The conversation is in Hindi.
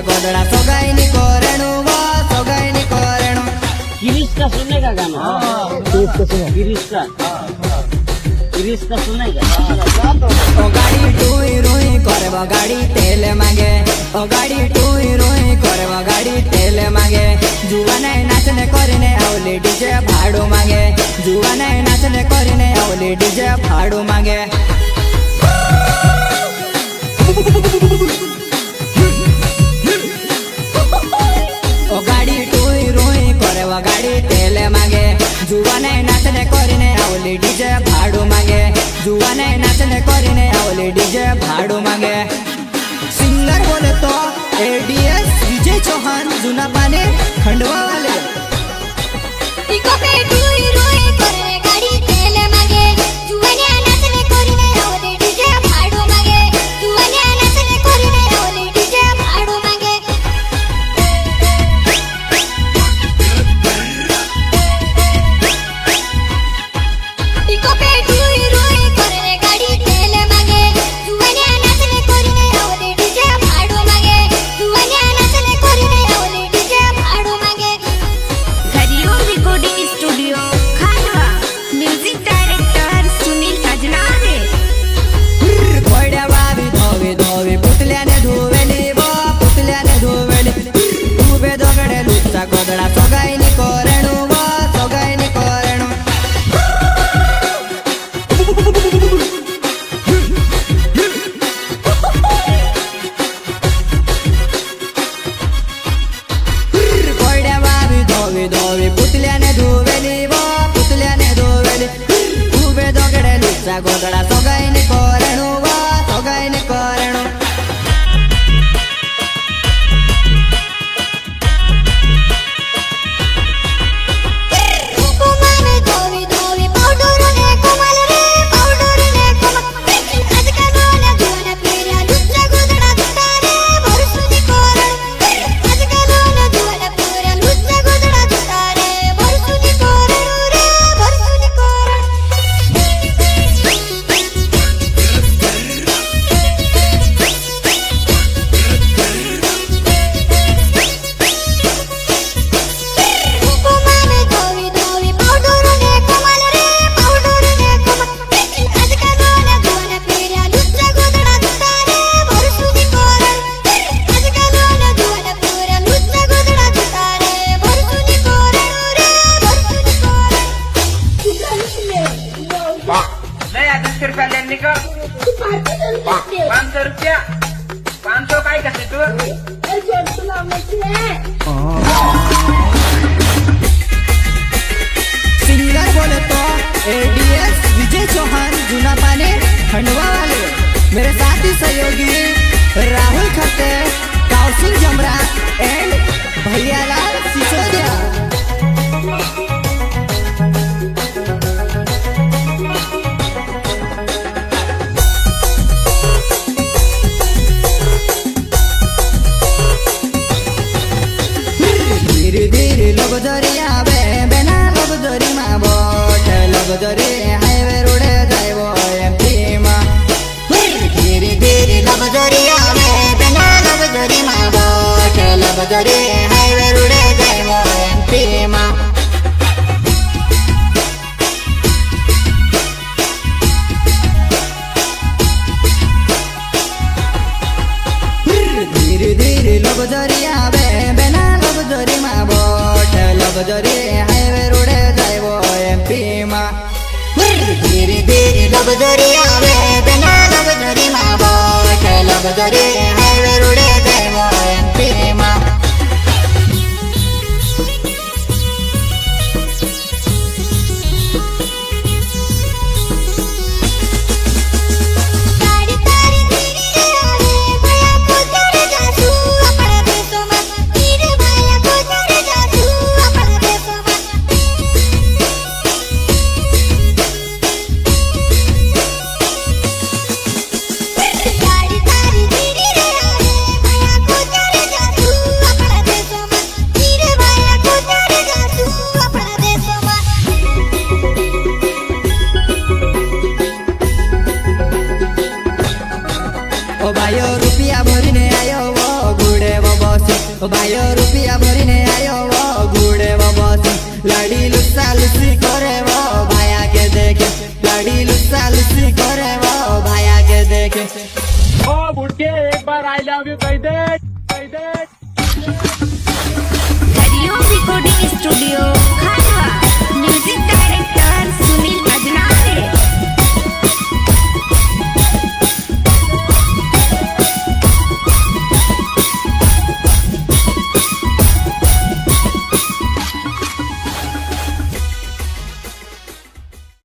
गोदड़ा सोगाई नी कोरेणु वो सोगाई नी कोरेणु गिरीश का सुनेगा गाना गिरीश का सुनेगा ओ गाड़ी टूई रोई करे वो गाड़ी तेल मांगे ओ गाड़ी टूई रोई करे वो गाड़ी तेल मांगे जुवाने नाचने करने आवली डीजे भाड़ू मांगे जुवाने नाचने करने आवली डीजे भाड़ू मांगे ओ गाड़ी टूई रोई करे वो गाड़ी तेल मांगे जुवाने नाचने करने आवली डीजे भाड़ू मांगे जुवाने नाचने करने आवली डीजे भाड़ू मांगे सिंगर बोले तो एडीएस विजय चौहान जुना पाने खंडवा वाले इको पे टूई रोई करे गाड़ी तेल मांगे जुवाने नाचने करने आवली डीजे भाड़ू मांगे जुवाने नाचने करने आवली डीजे भाड़ू मांगे इको पे टूई रोई करे गाड़ी तेल मांगे जुवाने नाचने करने आवली डीजे भाड़ू मांगे जुवाने नाचने करने आवली डीजे भाड़ू मांगे हरिओम रिकॉर्डिंग स्टूडियो खानवा म्यूजिक डायरेक्टर सुनील अजनारे घोड्या वावी धोवी धोवी पुतल्याने धुवेली वो पुतल्याने धुवेली उभे दोगडे लुच्चा गोदडा सोगाईनी कोरेणू वो सोगाईनी कोरेणू घोड्या वावी धोवी धोवी पुतल्याने धुवेली वो पुतल्याने धुवेली उभे दोगडे लुच्चा गोदडा सोगाईनी कोरेणू वो सोगाईनी कोरेणू कुकुमाने धोवी धोवी पावडर ने कोमल रे पावडर ने कोमल आजकालना जुवाना पेऱ्या लुच्चा गोदडा तुटारे भरसुनी कोरण आजकालना जुवाना पेऱ्या लुच्चा गोदडा तुटारे भरसुनी कोरण रे भरसुनी कोरण कुकुमाने धोवी धोवी पावडर ने कोमल रे पावडर ने कोमल आजकालना जुवाना पेऱ्या लुच्चा गोदडा तुटारे भरसुनी कोरण आजकालना जुवाना पेऱ्या लुच्चा गोदडा तुटारे भरसुनी कोरण रे भरसुनी कोरण नहीं आता 10 रुपया लेने का 500 रुपया 500 काय करते तू सिंगर बोले तो एडीएस विजय चौहान जुना पाने खंडवा वाले मेरे साथी सहयोगी राहुल खट्टे काउसिंग जमरा एंड भैयालाल सिसोदिया धीरे धीरे लोग दरिया बे बेना लोग दरी मा बोट लोग दरी हाईवे रोडे जाइबो एमपी मा धीरे धीरे लोग दरिया बे बेना लोग दरी मा बोट लोग दरी हाईवे रोडे जाइबो एमपी मा धीरे धीरे लोग दरिया बे बेना लोग दरी मा बोट लोग दरी हाईवे रोडे जाइबो एमपी मा धीरे धीरे लोग दरिया बे बेना लोग दरी मा बोट लोग दरी हाईवे रोडे जाइबो एमपी मा गाड़ी तारी धीरे आवे भया को चढ़ जासू अपना देशो में धीरे भया को चढ़ जासू अपना देशो में गाड़ी तारी धीरे बायो रूप